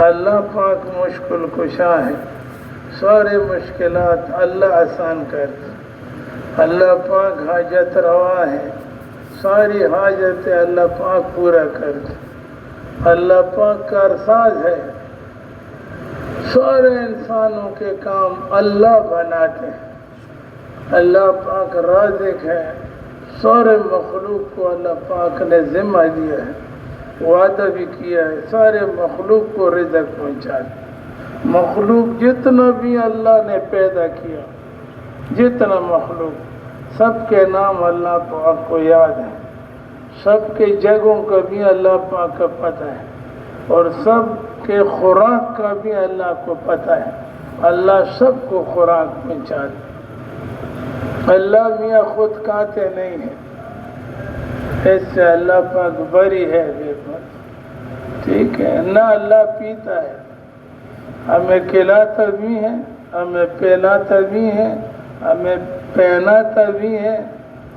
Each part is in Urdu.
اللہ پاک مشکل کشا ہے، سارے مشکلات اللہ آسان کرتے. اللہ پاک حاجت روا ہے، ساری حاجتیں اللہ پاک پورا کرتے. اللہ پاک کارساز ہے، سارے انسانوں کے کام اللہ بناتے ہیں. اللہ پاک رازق ہے، سارے مخلوق کو اللہ پاک نے ذمہ دیا ہے، وعدہ بھی کیا ہے سارے مخلوق کو رزق پہنچاتے. مخلوق جتنا بھی اللہ نے پیدا کیا، جتنا مخلوق، سب کے نام اللہ پاک کو یاد ہے، سب کے جگہوں کا بھی اللہ پاک کا پتہ ہے، اور سب کے خوراک کا بھی اللہ کو پتہ ہے. اللہ سب کو خوراک پہنچاتے. اللہ میاں خود کھاتے نہیں ہیں، اس سے اللہ پاک بری ہے بے بات. ٹھیک ہے، نہ اللہ پیتا ہے، ہمیں کھلاتا بھی ہے، ہمیں پلاتا بھی ہے، ہمیں پہناتا بھی ہے،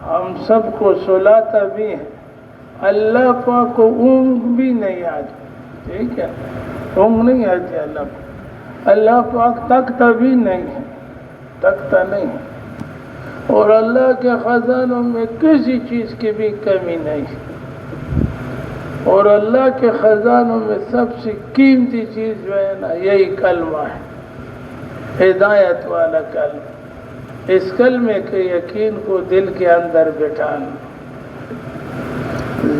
ہم سب کو سلاتا بھی ہے. اللہ پاک کو اونگ بھی نہیں آتی. ٹھیک ہے، اونگ نہیں آتی اللہ پاک. اللہ پاک تکتا بھی نہیں ہے، تکتا نہیں ہے. اور اللہ کے خزانوں میں کسی چیز کی بھی کمی نہیں ہے. اور اللہ کے خزانوں میں سب سے قیمتی چیز جو ہے نا، یہی کلمہ ہے، ہدایت والا کلمہ. اس کلمے کے یقین کو دل کے اندر بٹھانا.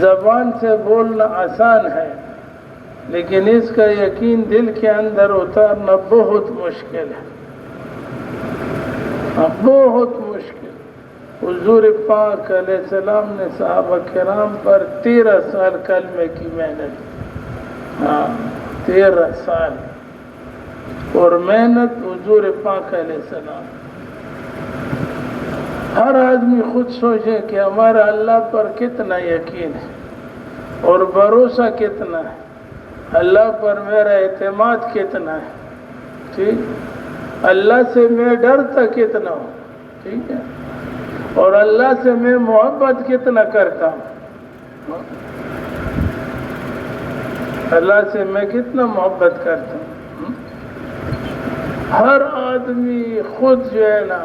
زبان سے بولنا آسان ہے، لیکن اس کا یقین دل کے اندر اتارنا بہت مشکل ہے، بہت مشکل. حضور پاک علیہ السلام نے صحابہ کرام پر 13 سال کلمے کی محنت، 13 سال، اور محنت حضور پاک علیہ السلام. ہر آدمی خود سوچے کہ ہمارا اللہ پر کتنا یقین ہے اور بھروسہ کتنا ہے، اللہ پر میرا اعتماد کتنا ہے. ٹھیک، اللہ سے میں ڈرتا کتنا ہوں. ٹھیک ہے، اور اللہ سے میں محبت کتنا کرتا ہوں. اللہ سے میں کتنا محبت کرتا ہوں. ہر آدمی خود جو ہے نا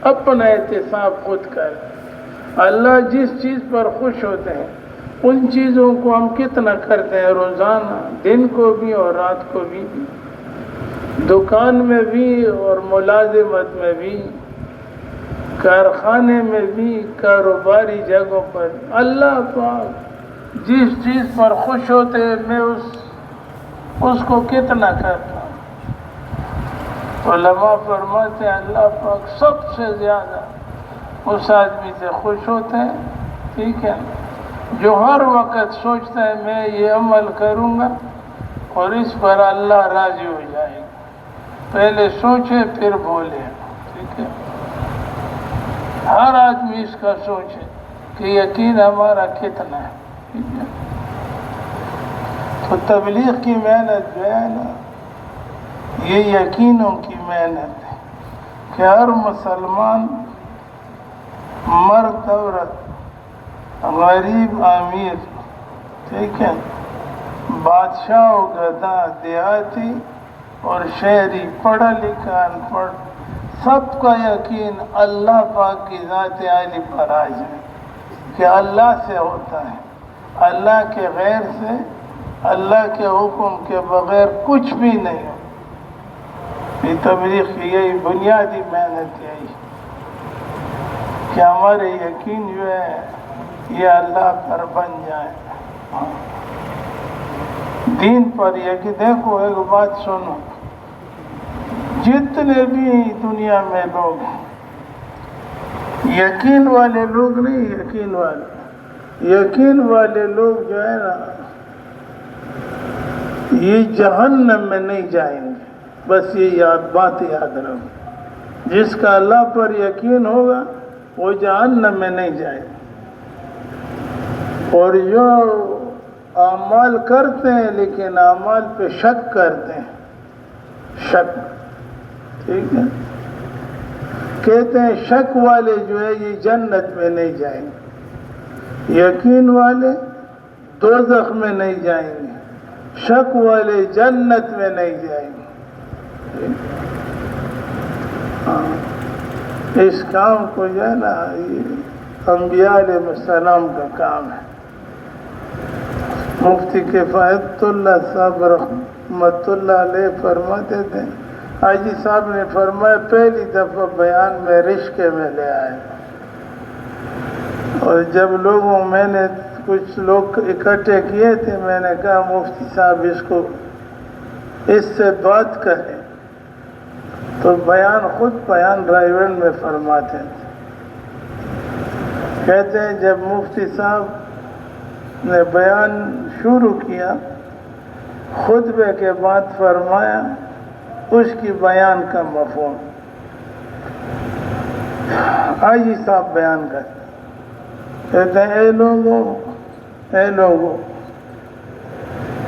اپنا احتساب خود کر. اللہ جس چیز پر خوش ہوتے ہیں ان چیزوں کو ہم کتنا کرتے ہیں روزانہ، دن کو بھی اور رات کو بھی، دکان میں بھی اور ملازمت میں بھی، کارخانے میں بھی، کاروباری جگہوں پر. اللہ پاک جس چیز پر خوش ہوتے ہیں میں اس کو کتنا کرتا ہوں. علماء فرماتے ہیں اللہ پاک سب سے زیادہ اس آدمی سے خوش ہوتے ہیں. ٹھیک ہے، جو ہر وقت سوچتا ہے میں یہ عمل کروں گا اور اس پر اللہ راضی ہو جائے گا. پہلے سوچے پھر بولے. ٹھیک ہے، ہر آدمی اس کا سوچے کہ یقین ہمارا کتنا ہے. ٹھیک ہے، تو تبلیغ کی محنت جو ہے نا، یہ یقینوں کی محنت ہے کہ ہر مسلمان، مرد عورت، غریب امیر، ٹھیک ہے، بادشاہ و گدھا، دیہاتی اور شہری، پڑھا لکھا ان پڑھ، سب کا یقین اللہ پاک کی ذات عالی پر آ جائے کہ اللہ سے ہوتا ہے. اللہ کے غیر سے، اللہ کے حکم کے بغیر کچھ بھی نہیں ہو. یہ تبلیغ کی یہی بنیادی محنت یہی کہ ہمارے یقین جو ہے یہ اللہ پر بن جائے، دین پر. یقین، دیکھو ایک بات سنو، جتنے بھی دنیا میں لوگ ہیں، یقین والے لوگ نہیں، یقین والے لوگ جو ہے نا یہ جہنم میں نہیں جائیں گے. بس یہ بات یاد رکھو، جس کا اللہ پر یقین ہوگا وہ جہنم میں نہیں جائے. اور جو اعمال کرتے ہیں لیکن اعمال پہ شک کرتے ہیں، شک، ٹھیک ہے، کہتے ہیں شک والے جو ہے یہ جنت میں نہیں جائیں گے، یقین والے دوزخ میں نہیں جائیں گے. شک والے جنت میں نہیں جائیں گے۔ اس کام کو جو ہے نا یہ انبیاء علیہ السلام کا کام ہے۔ مفتی کفایت اللہ صاحب رحمت اللہ علیہ فرماتے تھے، حاجی صاحب نے فرمایا پہلی دفعہ بیان میں رشکے میں لے آئے، اور جب لوگوں میں نے کچھ لوگ اکٹھے کیے تھے، میں نے کہا مفتی صاحب اس سے بات کریں، تو خود بیان رائے میں فرماتے تھے، کہتے ہیں جب مفتی صاحب نے بیان شروع کیا، خطبے کے بعد فرمایا اس کی بیان کا مفہوم۔ حاجی صاحب بیان کرتے کہتے ہیں اے لوگوں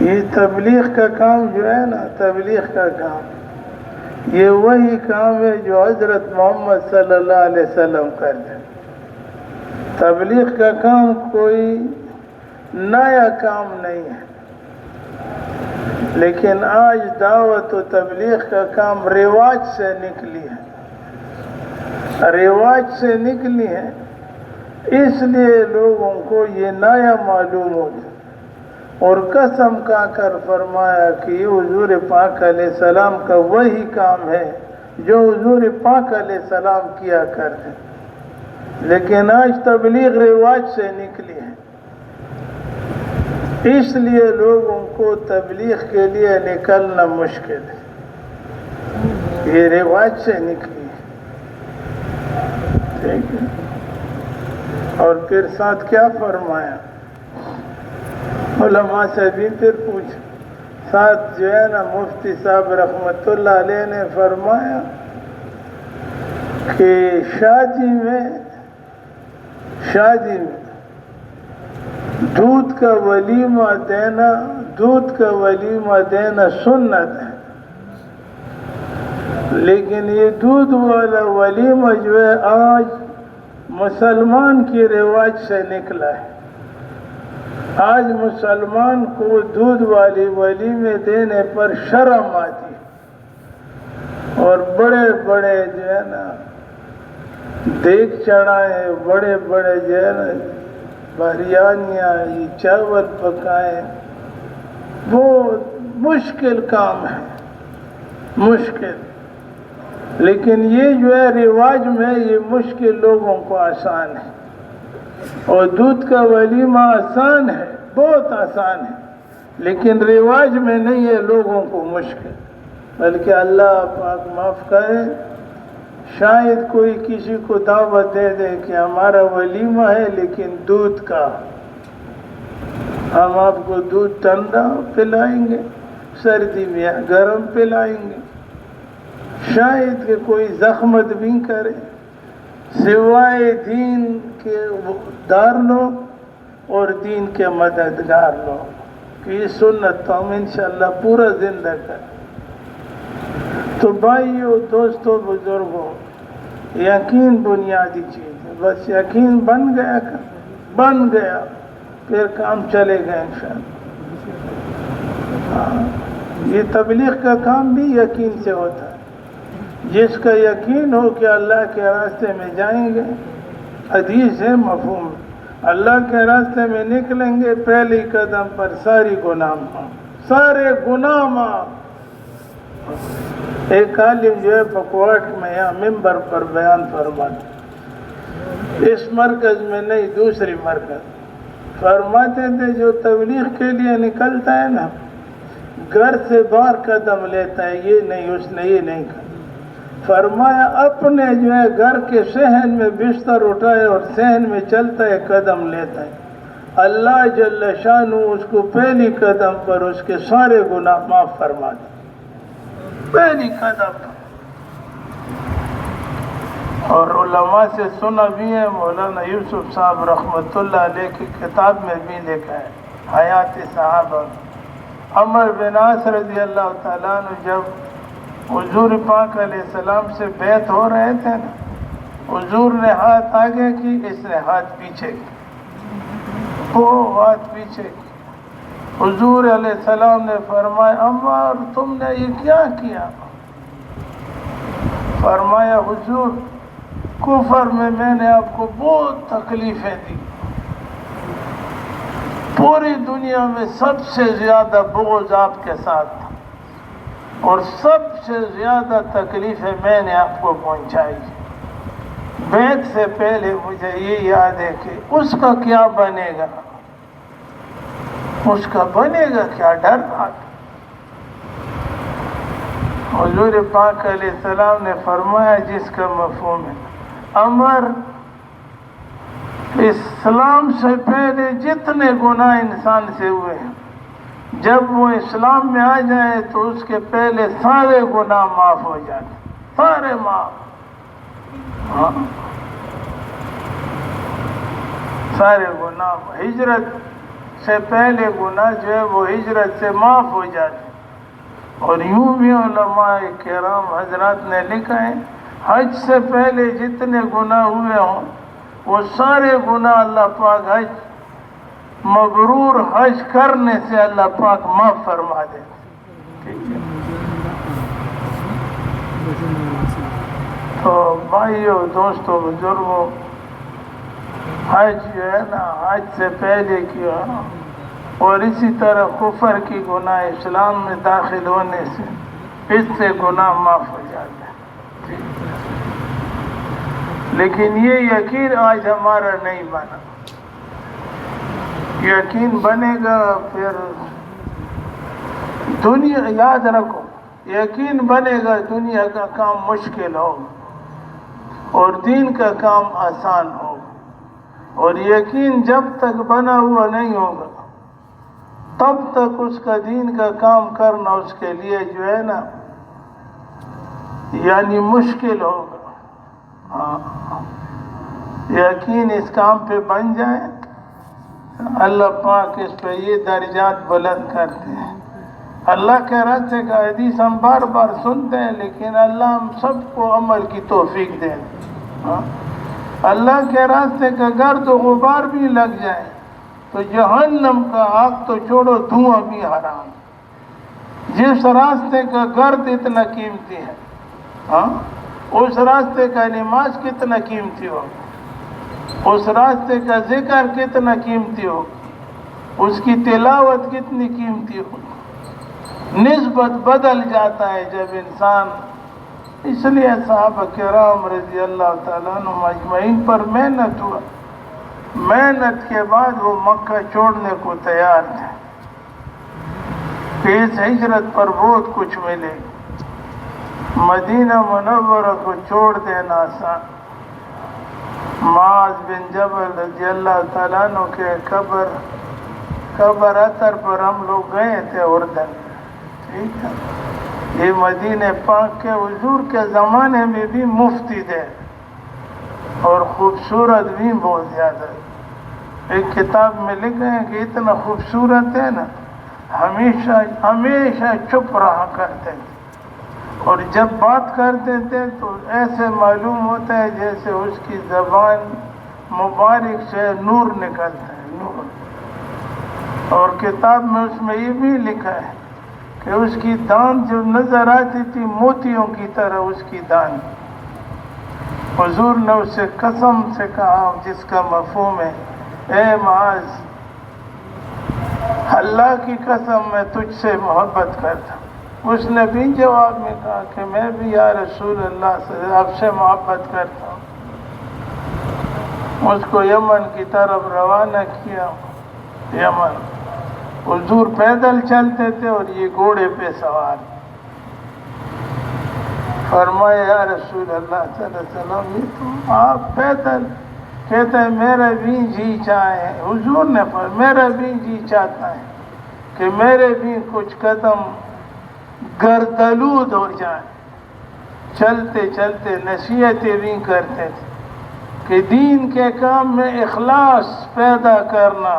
یہ تبلیغ کا کام جو ہے نا، تبلیغ کا کام یہ وہی کام ہے جو حضرت محمد صلی اللہ علیہ وسلم کرتے۔ تبلیغ کا کام کوئی نیا کام نہیں ہے، لیکن آج دعوت و تبلیغ کا کام رواج سے نکلی ہے، اس لیے لوگوں کو یہ نیا معلوم ہوتا، اور قسم کھا کر فرمایا کہ یہ حضور پاک علیہ السلام کا وہی کام ہے جو حضور پاک علیہ السلام کیا کرتے، لیکن آج تبلیغ رواج سے نکلی ہے، اس لیے لوگوں کو تبلیغ کے لیے نکلنا مشکل ہے، یہ رواج سے نکلی ہے، ٹھیک ہے۔ اور پھر ساتھ کیا فرمایا، علماء سے بھی پھر پوچھ، ساتھ جو ہے نا مفتی صاحب رحمت اللہ علیہ نے فرمایا کہ شادی میں دودھ کا ولیمہ دینا سنت ہے، لیکن یہ دودھ والا ولیمہ جو ہے آج مسلمان کی رواج سے نکلا ہے، آج مسلمان کو دودھ والی ولیمے دینے پر شرم آتی ہے، اور بڑے بڑے جو ہے نا دیگ چڑھائے، بڑے بڑے جو ہے نا بریانیاں، یہ چاول پکائے، بہت مشکل کام ہے، مشکل، لیکن یہ جو ہے رواج میں یہ مشکل لوگوں کو آسان ہے، اور دودھ کا ولیمہ آسان ہے، بہت آسان ہے، لیکن رواج میں نہیں ہے، لوگوں کو مشکل، بلکہ اللہ پاک معاف کرے، شاید کوئی کسی کو دعوت دے دے کہ ہمارا ولیمہ ہے لیکن دودھ کا، ہم آپ کو دودھ ٹھنڈا پلائیں گے، سردی میں گرم پلائیں گے، شاید کہ کوئی زحمت بھی کرے، سوائے دین کے دار لوگ اور دین کے مددگار لوگ، کہ یہ سنت تو ہم انشاءاللہ پورا زندہ کریں۔ تو بھائیو، دوستو، بزرگوں، یقین بنیادی چیز ہے، بس یقین بن گیا پھر کام چلے گا انشاءاللہ۔ یہ تبلیغ کا کام بھی یقین سے ہوتا ہے، جس کا یقین ہو کہ اللہ کے راستے میں جائیں گے، حدیث ہے، مفہوم، اللہ کے راستے میں نکلیں گے، پہلی قدم پر سارے گناہ معاف۔ ایک عالم جو ہے پکواٹ میں یہاں ممبر پر بیان فرماتے، اس مرکز میں نہیں، دوسری مرکز، فرماتے تھے جو تبلیغ کے لیے نکلتا ہے نا، گھر سے باہر قدم لیتا ہے، یہ نہیں، اس نے یہ نہیں کہا، فرمایا اپنے جو ہے گھر کے صحن میں بستر اٹھائے اور صحن میں چلتا ہے، قدم لیتا ہے، اللہ جل شانہ اس کو پہلی قدم پر اس کے سارے گناہ معاف فرما دے، پہلی قدم پر۔ اور علماء سے سنا بھی ہے، مولانا یوسف صاحب رحمت اللہ علیہ کی کتاب میں بھی لکھا ہے، حیات صحابہ، عمر بن عاص رضی اللہ تعالیٰ عنہ جب حضور پاک علیہ السلام سے بیعت ہو رہے تھے نا، حضور نے ہاتھ آگے کی، اس نے ہاتھ پیچھے کی، وہ ہاتھ پیچھے کی، حضور علیہ السلام نے فرمایا عمر تم نے یہ کیا کیا؟ فرمایا حضور کفر میں نے آپ کو بہت تکلیفیں دی، پوری دنیا میں سب سے زیادہ بغض آپ کے ساتھ تھا اور سب سے زیادہ تکلیفیں میں نے آپ کو پہنچائی۔ بیعت سے پہلے مجھے یہ یاد ہے کہ اس کا کیا بنے گا، اس کا بنے گا کیا، ڈر رہا تھا۔ حضور پاک علیہ السلام نے فرمایا جس کا مفہوم ہے عمر اسلام سے پہلے جتنے گناہ انسان سے ہوئے ہیں جب وہ اسلام میں آ جائے تو اس کے پہلے سارے گناہ معاف ہو جاتے، سارے معاف، ہاں سارے گناہ۔ ہجرت سے پہلے گناہ جو ہے وہ ہجرت سے معاف ہو جاتے، اور یوں بھی علماء کرام حضرات نے لکھا ہے حج سے پہلے جتنے گناہ ہوئے ہوں وہ سارے گناہ اللہ پاک حج مبرور حج کرنے سے اللہ پاک معاف فرما دیتے۔ تو بھائیو دوستو بزرگوں، حج جو ہے نا حج سے پہلے کیا، اور اسی طرح کفر کی گناہ اسلام میں داخل ہونے سے اس سے گناہ معاف ہو جاتا ہے۔ لیکن یہ یقین آج ہمارا نہیں بنا، یقین بنے گا پھر دنیا، یاد رکھو یقین بنے گا دنیا کا کام مشکل ہوگا اور دین کا کام آسان ہوگا، اور یقین جب تک بنا ہوا نہیں ہوگا تب تک اس کا دین کا کام کرنا اس کے لیے جو ہے نا یعنی مشکل ہوگا۔ ہاں یقین اس کام پہ بن جائے، اللہ پاک اس پہ یہ درجات بلند کرتے ہیں۔ اللہ کے راستے کا حدیث ہم بار بار سنتے ہیں، لیکن اللہ ہم سب کو عمل کی توفیق دے۔ اللہ کے راستے کا گرد و غبار بھی لگ جائے تو جہنم کا آگ تو چھوڑو دھواں بھی حرام۔ جس راستے کا گرد اتنا قیمتی ہے، ہاں اس راستے کا نماز کتنا قیمتی ہو، اس راستے کا ذکر کتنا قیمتی ہو، اس کی تلاوت کتنی قیمتی ہو، نسبت بدل جاتا ہے جب انسان۔ اس لیے صحابہ کرام رضی اللہ تعالیٰ عنہم اجمعین پر محنت ہوا، محنت کے بعد وہ مکہ چھوڑنے کو تیار تھے کہ اس ہجرت پر بہت کچھ ملے گا۔ مدینہ منورہ کو چھوڑ دینا آسان۔ معاذ بن جبل رضی اللہ تعالیٰ عنہ کے قبر اثر پر ہم لوگ گئے تھے اردن، ٹھیک ہے۔ یہ مدینہ پاک کے حضور کے زمانے میں بھی مفتی تھے اور خوبصورت بھی بہت زیادہ۔ ایک کتاب میں لکھا ہے کہ اتنا خوبصورت ہے نا، ہمیشہ چپ رہا کرتے تھے، اور جب بات کرتے تھے تو ایسے معلوم ہوتا ہے جیسے اس کی زبان مبارک سے نور نکلتا ہے، نور۔ اور کتاب میں اس میں یہ بھی لکھا ہے کہ اس کی دان جو نظر آتی تھی موتیوں کی طرح اس کی دان۔ حضور نے اسے قسم سے کہا جس کا مفہوم ہے اے معاذ، اللہ کی قسم میں تجھ سے محبت کرتا ہوں۔ اس نے بھی جواب میں کہا کہ میں بھی یا رسول اللہ سے آپ سے محبت کرتا ہوں۔ اس کو یمن کی طرف روانہ کیا۔ یمن حضور پیدل چلتے تھے اور یہ گھوڑے پہ سوار۔ فرمایا یا رسول اللہ صلی اللہ علیہ وسلم یہ تو آپ پیدل، کہتے ہیں میرا بھی جی چاہے، حضور نے فرمایا میرا بھی جی چاہتا ہے کہ میرے بھی کچھ قدم گردالود ہو جائیں۔ چلتے چلتے نصیحتیں بھی کرتے تھے کہ دین کے کام میں اخلاص پیدا کرنا۔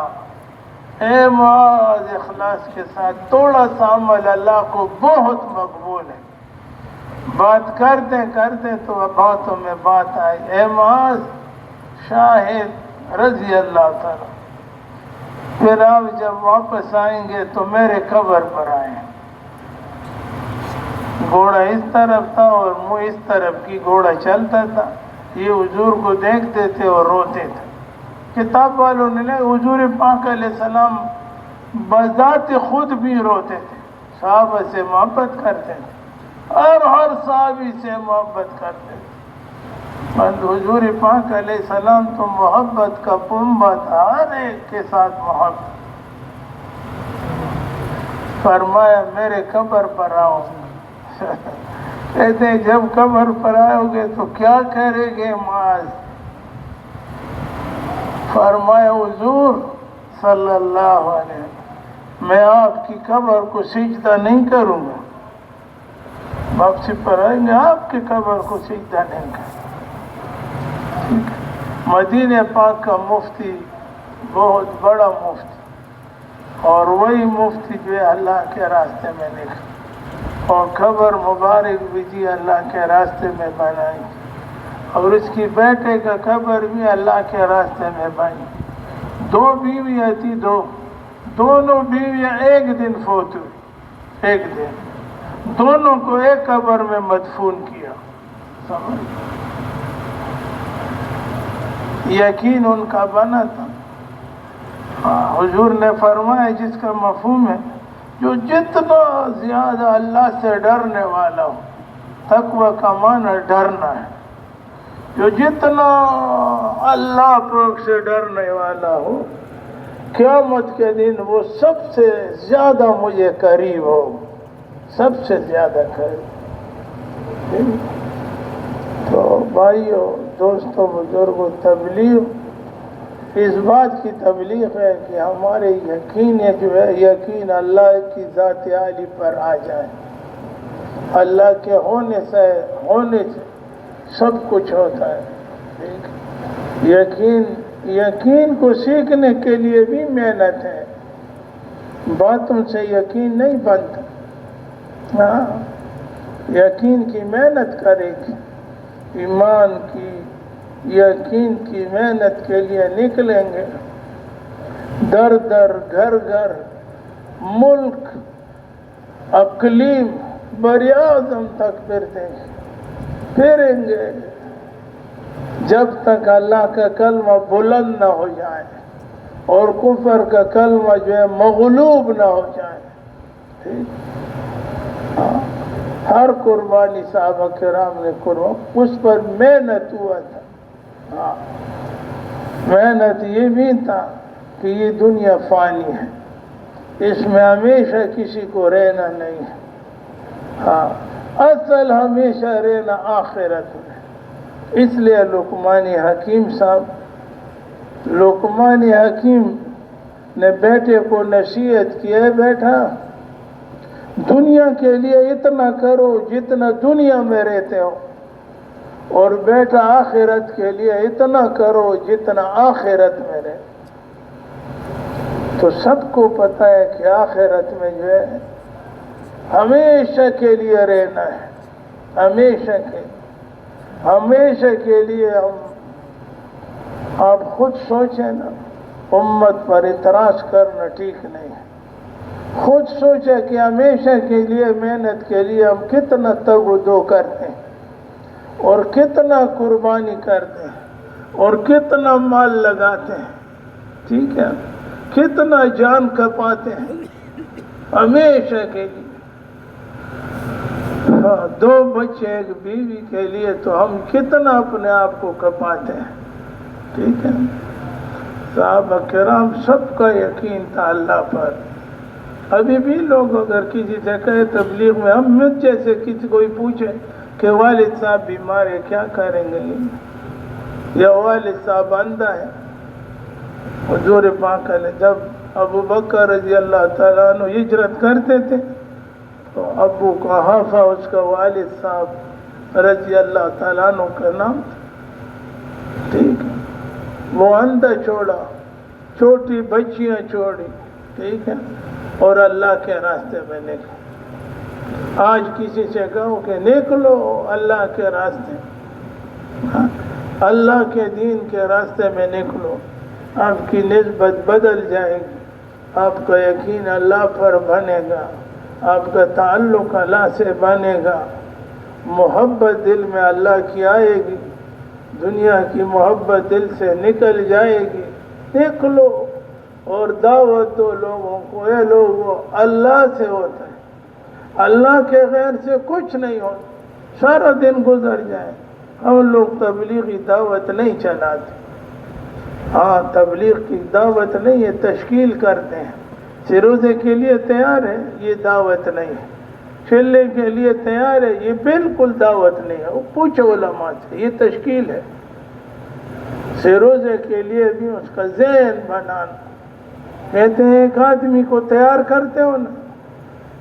اے معاذ، اخلاص کے ساتھ تھوڑا سا عمل اللہ کو بہت مقبول ہے۔ بات کرتے کرتے تو باتوں میں بات آئی، اے معاذ، شاہد رضی اللہ تعالیٰ پھر آپ جب واپس آئیں گے تو میرے قبر پر آئیں۔ گھوڑا اس طرف تھا اور منہ اس طرف کی، گھوڑا چلتا تھا، یہ حضور کو دیکھتے تھے اور روتے تھے۔ کتاب والوں نے حضور پاک علیہ السلام بذات خود بھی روتے تھے، صحابہ سے محبت کرتے تھے، اور ہر صحابی سے محبت کرتے تھے۔ حضور پاک علیہ السلام تو محبت کا پنبہ تھا، ہر ایک کے ساتھ محبت۔ فرمایا میرے قبر پر آؤ۔ کہتے ہیں جب قبر پر آؤ گے تو کیا کرے گے معاذ؟ فرمایا حضور صلی اللہ علیہ وسلم میں آپ کی قبر کو سجدہ نہیں کروں گا۔ واپسی پر آئیں گے آپ کی قبر کو سجدہ نہیں کروں گا۔ مدینہ پاک کا مفتی بہت بڑا مفتی، اور وہی مفتی جو ہے اللہ کے راستے میں نکلا، اور قبر مبارک بھی جی اللہ کے راستے میں بنائی، اور اس کی بیٹے کا قبر بھی اللہ کے راستے میں بنی۔ دو بیویاں تھی، دونوں بیویاں ایک دن فوت ہوئی، ایک دن، دونوں کو ایک قبر میں مدفون کیا۔ یقین ان کا بنا تھا۔ حضور نے فرمایا جس کا مفہوم ہے جو جتنا زیادہ اللہ سے ڈرنے والا ہو، تقوی کا معنی ڈرنا ہے، جو جتنا اللہ پاک سے ڈرنے والا ہو، قیامت کے دن وہ سب سے زیادہ مجھے قریب ہو، سب سے زیادہ قریب۔ تو بھائیو، دوستو، بزرگو، تبلیغ اس بات کی تبلیغ ہے کہ ہمارے یقین جو ہے، یقین اللہ کی ذات عالی پر آ جائے۔ اللہ کے ہونے سے سب کچھ ہوتا ہے۔ یقین کو سیکھنے کے لیے بھی محنت ہے، باتوں سے یقین نہیں بنتا۔ ہاں، یقین کی محنت کرے گی، ایمان کی، یقین کی محنت کے لیے نکلیں گے، در در، گھر گھر، ملک، اقلیم، براعظم تک پھریں گے جب تک اللہ کا کلمہ بلند نہ ہو جائے اور کفر کا کلمہ جو ہے مغلوب نہ ہو جائے۔ ہر قربانی صحابہ کرام نے قربان، اس پر محنت ہوا تھا۔ محنت یہ بھی تھا کہ یہ دنیا فانی ہے، اس میں ہمیشہ کسی کو رہنا نہیں ہے۔ ہاں، اصل ہمیشہ رہنا آخرت میں۔ اس لیے لقمان حکیم نے بیٹے کو نصیحت کی، ہے بیٹا دنیا کے لیے اتنا کرو جتنا دنیا میں رہتے ہو، اور بیٹا آخرت کے لیے اتنا کرو جتنا آخرت میں رہے۔ تو سب کو پتہ ہے کہ آخرت میں جو ہے ہمیشہ کے لیے رہنا ہے، ہمیشہ کے لیے۔ آپ خود سوچیں نا، امت پر اعتراض کرنا ٹھیک نہیں ہے۔ خود سوچیں کہ ہمیشہ کے لیے محنت کے لیے ہم کتنا تگ و دو کرتے ہیں، اور کتنا قربانی کرتے ہیں، اور کتنا مال لگاتے ہیں، ٹھیک ہے، کتنا جان کپاتے ہیں ہمیشہ کے لیے۔ دو بچے ایک بیوی کے لیے تو ہم کتنا اپنے آپ کو کپاتے ہیں، ٹھیک ہے۔ صحابہ کرام سب کا یقین تھا اللہ پر۔ ابھی بھی لوگ اگر کسی سے کہے تبلیغ میں، ہم مجھ جیسے کسی کوئی پوچھے کہ والد صاحب بیمار ہے کیا کریں گے، یا والد صاحب اندھا ہے، حضور پاک علیہ جب ابو بکر رضی اللہ تعالیٰ عنہ ہجرت کرتے تھے تو ابو قحافہ اس کا والد صاحب رضی اللہ تعالیٰ عنہ کا نام تھا، ٹھیک ہے۔ وہ اندھا چھوڑا، چھوٹی بچیاں چھوڑی، ٹھیک ہے، اور اللہ کے راستے میں نکلے۔ آج کسی سے کہو کہ نکلو اللہ کے راستے، اللہ کے دین کے راستے میں نکلو، آپ کی نسبت بدل جائے گی، آپ کا یقین اللہ پر بنے گا، آپ کا تعلق اللہ سے بنے گا، محبت دل میں اللہ کی آئے گی، دنیا کی محبت دل سے نکل جائے گی۔ دیکھ لو اور دعوت دو لوگوں کو، اے لوگوں اللہ سے ہوتا ہے، اللہ کے غیر سے کچھ نہیں ہوتا۔ سارا دن گزر جائے، ہم لوگ تبلیغی دعوت نہیں چلاتے، ہاں تبلیغ کی دعوت نہیں ہے، تشکیل کرتے ہیں، روزے کے لیے تیار ہے، یہ دعوت نہیں ہے، چلنے کے لیے تیار ہے، یہ بالکل دعوت نہیں ہے۔ وہ پوچھو علماء سے، یہ تشکیل ہے۔ روزے کے لیے بھی اس کا ذہن بنانا، کہتے ہیں ایک آدمی کو تیار کرتے ہو نا،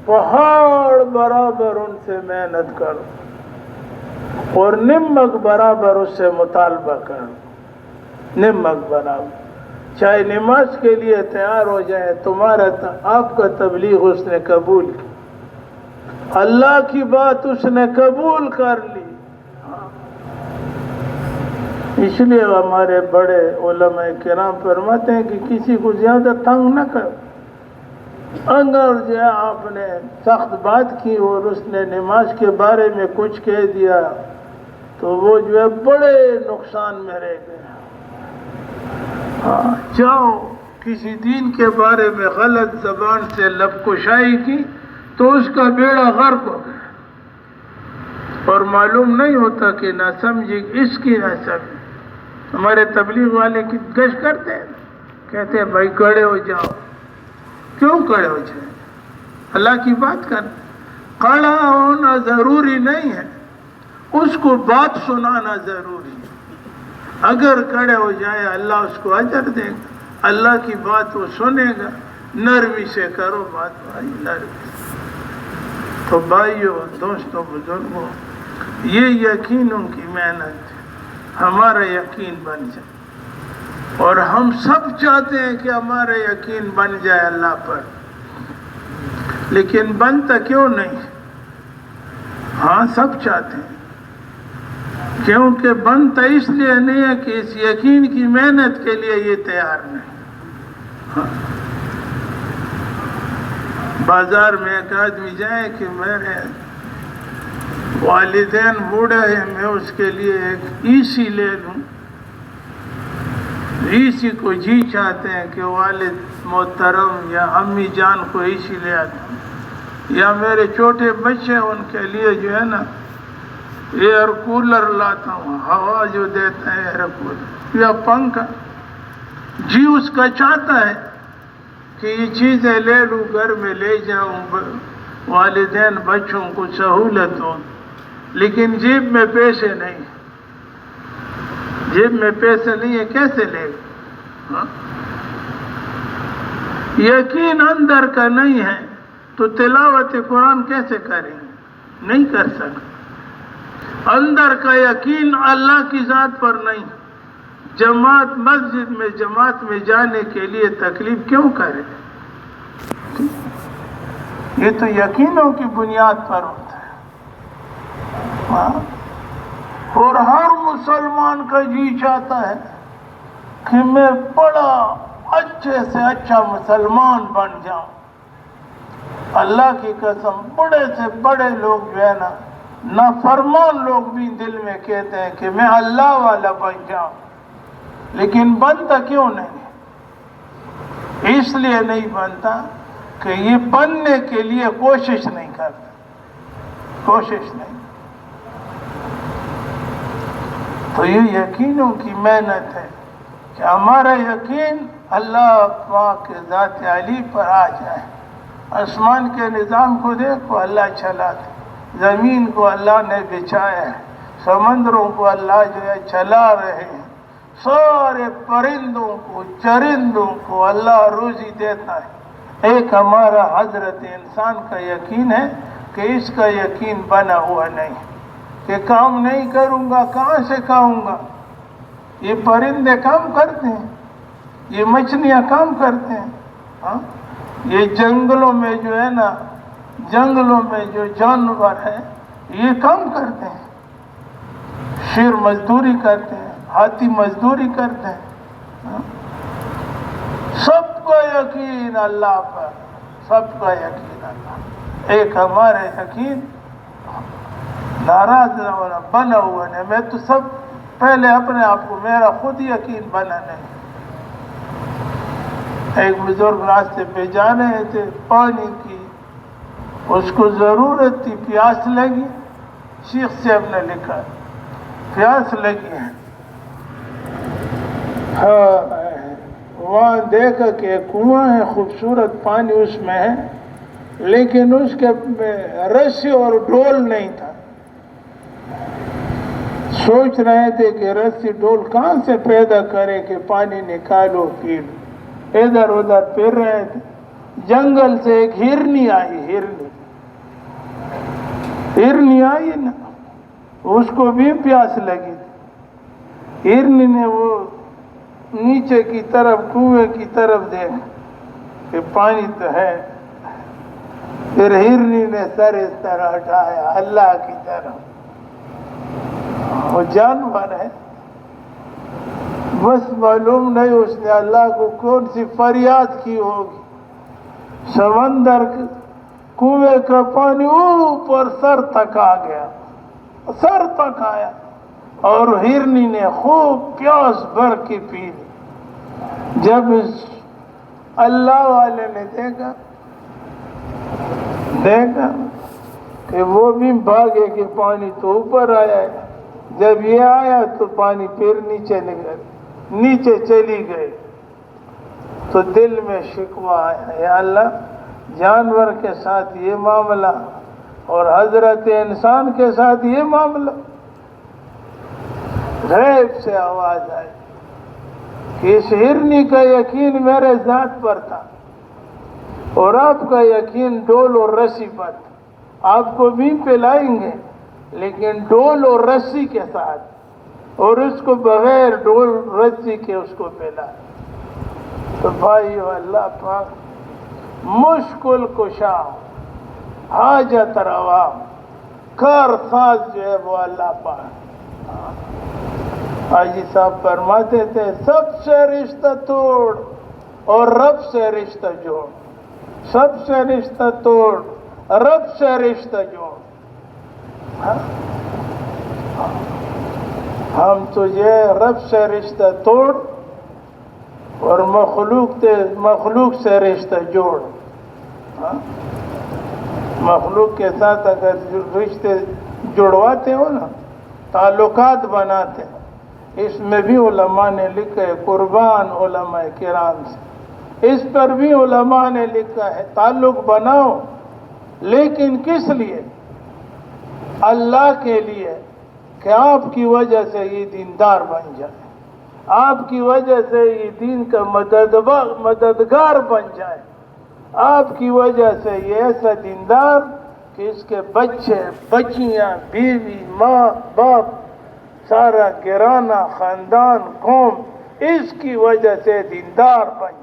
پہاڑ برابر ان سے محنت کرو اور نمک برابر اس سے مطالبہ کرو، نمک برابر۔ چاہے نماز کے لیے تیار ہو جائے، آپ کا تبلیغ اس نے قبول کی، اللہ کی بات اس نے قبول کر لی۔ اس لیے ہمارے بڑے علماء کرام فرماتے ہیں کہ کسی کو زیادہ تنگ نہ کرو۔ اگر جو آپ نے سخت بات کی اور اس نے نماز کے بارے میں کچھ کہہ دیا تو وہ جو ہے بڑے نقصان میں رہ گئے۔ جاؤ کسی دین کے بارے میں غلط زبان سے لب کشائی کی تو اس کا بیڑا غرق ہو گیا، اور معلوم نہیں ہوتا کہ نہ سمجھی اس کی نہ سمجھی۔ ہمارے تبلیغ والے کی گشت کرتے ہیں، کہتے ہیں بھائی کھڑے ہو جاؤ۔ کیوں کھڑے ہو جائیں؟ اللہ کی بات کر، کھڑا ہونا ضروری نہیں ہے، اس کو بات سنانا ضروری ہے۔ اگر کھڑے ہو جائے اللہ اس کو اجر دے گا، اللہ کی بات وہ سنے گا۔ نرمی سے کرو بات بھائی، نرمی سے۔ تو بھائیوں، دوستوں، بزرگوں، یہ یقینوں کی محنت ہے، ہمارا یقین بن جائے، اور ہم سب چاہتے ہیں کہ ہمارا یقین بن جائے اللہ پر، لیکن بنتا کیوں نہیں؟ ہاں سب چاہتے ہیں، کیونکہ بنتا اس لیے نہیں ہے کہ اس یقین کی محنت کے لیے یہ تیار نہیں۔ بازار میں ایک آدمی جائے کہ میرے والدین بوڑھے ہیں، میں اس کے لیے ایک ای سی لے لوں۔ ای سی کو جی چاہتے ہیں کہ والد محترم یا امی جان کو ای سی لے آتا ہوں، یا میرے چھوٹے بچے ان کے لیے جو ہے نا ایئر کولر لاتا ہوں، ہوا جو دیتا ہے ایئر کولر یا پنکھا۔ جی اس کا چاہتا ہے کہ یہ چیزیں لے لوں، گھر میں لے جاؤں، والدین بچوں کو سہولت ہو، لیکن جیب میں پیسے نہیں، جیب میں پیسے نہیں ہے، کیسے لے گا؟ یقین اندر کا نہیں ہے تو تلاوت قرآن کیسے کریں گے؟ نہیں کر سکتے۔ اندر کا یقین اللہ کی ذات پر نہیں، جماعت مسجد میں جماعت میں جانے کے لیے تکلیف کیوں کرے؟ یہ تو یقینوں کی بنیاد پر ہوتا ہے۔ اور ہر مسلمان کا جی چاہتا ہے کہ میں بڑا اچھے سے اچھا مسلمان بن جاؤں۔ اللہ کی قسم، بڑے سے بڑے لوگ جو ہے نا، نافرمان لوگ بھی دل میں کہتے ہیں کہ میں اللہ والا بن جاؤں، لیکن بنتا کیوں نہیں؟ اس لیے نہیں بنتا کہ یہ بننے کے لیے کوشش نہیں کرتا، کوشش نہیں۔ تو یہ یقینوں کی محنت ہے کہ ہمارا یقین اللہ پاک کے ذات علی پر آ جائے۔ آسمان کے نظام کو دیکھو، اللہ چلاتے، زمین کو اللہ نے بچھایا ہے، سمندروں کو اللہ جو ہے چلا رہے ہیں، سارے پرندوں کو چرندوں کو اللہ روزی دیتا ہے۔ ایک ہمارا حضرت انسان کا یقین ہے کہ اس کا یقین بنا ہوا نہیں، کہ کام نہیں کروں گا کہاں سے کھاؤں گا۔ یہ پرندے کام کرتے ہیں، یہ مچھلیاں کام کرتے ہیں، یہ جنگلوں میں جو ہے نا، جنگلوں میں جو جانور ہیں یہ کام کرتے ہیں، شیر مزدوری کرتے ہیں، ہاتھی مزدوری کرتے ہیں۔ سب کا یقین اللہ پر، سب کا یقین اللہ۔ ایک ہمارے یقین ناراض نہ ہونا، بنا ہوا نہیں۔ میں تو سب پہلے اپنے آپ کو، میرا خود یقین بنا نہیں۔ ایک بزرگ راستے پہ جا رہے تھے، پانی کی اس کو ضرورت تھی، پیاس لگی، شیخ صاحب نے لکھا پیاس لگی ہے، ہاں وہاں دیکھا کہ کنواں ہے، خوبصورت پانی اس میں ہے، لیکن اس کے رسی اور ڈول نہیں تھا۔ سوچ رہے تھے کہ رسی ڈول کہاں سے پیدا کرے کہ پانی نکالو پی لو۔ ادھر ادھر پھر رہے تھے، جنگل سے ایک ہرنی آئی، ہرنی آئی نا، اس کو بھی پیاس لگی تھی۔ ہرنی نے وہ نیچے کی طرف، کنویں کی طرف دیکھا کہ پانی تو ہے، پھر ہرنی نے سر اس طرح اٹھایا اللہ کی طرف۔ وہ جانور ہے، بس معلوم نہیں اس نے اللہ کو کون سی فریاد کی ہوگی۔ سمندر کنویں کا پانی اوپر سر تک آ گیا، سر تک آیا، اور ہرنی نے خوب پیاس بھر کے پی لی۔ جب اللہ والے نے دیکھا کہ وہ بھی بھاگے کہ پانی تو اوپر آیا ہے، جب یہ آیا تو پانی پھر نیچے چلی گئی، تو دل میں شکوہ آیا، یا اللہ جانور کے ساتھ یہ معاملہ اور حضرت انسان کے ساتھ یہ معاملہ۔ غیب سے آواز آئی کہ اس ہرنی کا یقین میرے ذات پر تھا اور آپ کا یقین ڈول اور رسی پر تھا، آپ کو بھی پلائیں گے لیکن ڈول اور رسی کے ساتھ، اور اس کو بغیر ڈول رسی کے اس کو پلائیں۔ تو بھائیو، اللہ پاک مشکل کشا، حاجت روا، کار ساز جو ہے وہ اللہ پاک۔ حاجی صاحب فرماتے تھے سب سے رشتہ توڑ اور رب سے رشتہ جوڑ، سب سے رشتہ توڑ رب سے رشتہ جوڑ۔ ہم تجھے رب سے رشتہ توڑ اور مخلوق سے رشتہ جوڑ۔ مخلوق کے ساتھ اگر رشتے جڑواتے ہو نا، تعلقات بناتے، اس میں بھی علماء نے لکھا ہے، قربان علماء کرام سے، اس پر بھی علماء نے لکھا ہے تعلق بناؤ، لیکن کس لیے؟ اللہ کے لیے، کہ آپ کی وجہ سے یہ دیندار بن جائے، آپ کی وجہ سے یہ دین کا مددگار بن جائے، آپ کی وجہ سے یہ ایسا دیندار کہ اس کے بچے بچیاں بیوی ماں باپ سارا گرانہ خاندان قوم اس کی وجہ سے دیندار بن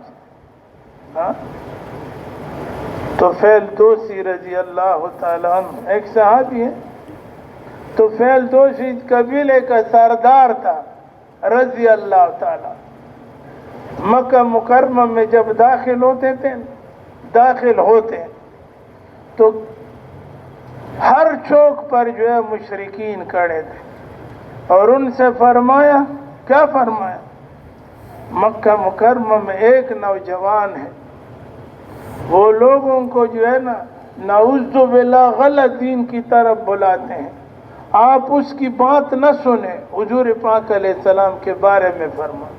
جائے۔ طفیل دوسی رضی اللہ تعالیٰ عنہ ایک صحابی ہے، طفیل دوسی قبیلے کا سردار تھا رضی اللہ تعالیٰ۔ مکہ مکرمہ میں جب داخل ہوتے تو ہر چوک پر جو ہے مشرکین کھڑے تھے، اور ان سے فرمایا، کیا فرمایا؟ مکہ مکرمہ میں ایک نوجوان ہے، وہ لوگوں کو جو ہے نا نعوذ باللہ غلط دین کی طرف بلاتے ہیں، آپ اس کی بات نہ سنیں۔ حضور پاک علیہ السلام کے بارے میں فرمایا۔